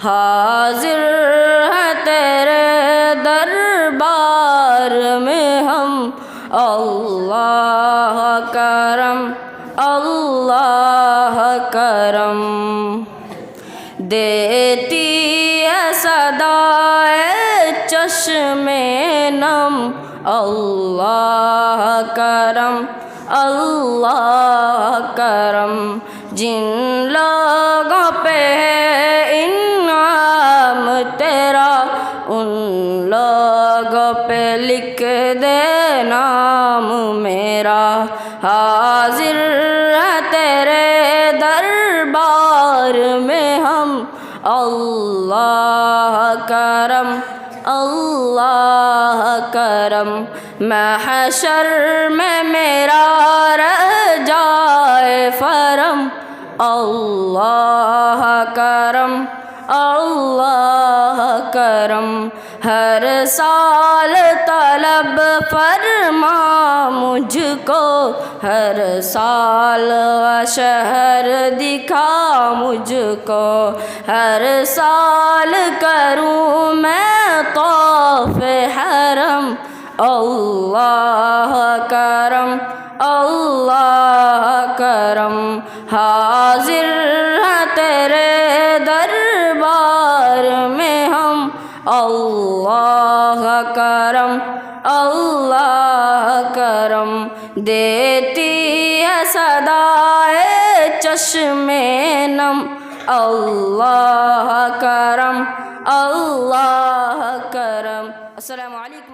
حاضر ہے تیرے دربار میں ہم، اللہ کرم اللہ کرم۔ دیتی ہے صدائے چشم نم، اللہ کرم اللہ کرم۔ جن لوگوں پہ ہے انعام تیرا، ان لوگوں پہ لکھ دے نام میرا۔ حاضر ہے تیرے دربار میں ہم، اللہ کرم اللہ کرم۔ محشر میں میرا رہ جائے فرم، اللہ کرم اللہ کرم۔ ہر سال طلب فرما مجھ کو، ہر سال شہر دکھا مجھ کو، ہر سال کروں میں طواف حرم، اللہ کرم اللہ کرم۔ حاضر ہے تیرے دربار میں ہم، اللہ کرم اللہ کرم۔ دیتی ہے صدائے چشم نم، اللہ کرم اللہ کرم۔ السلام علیکم۔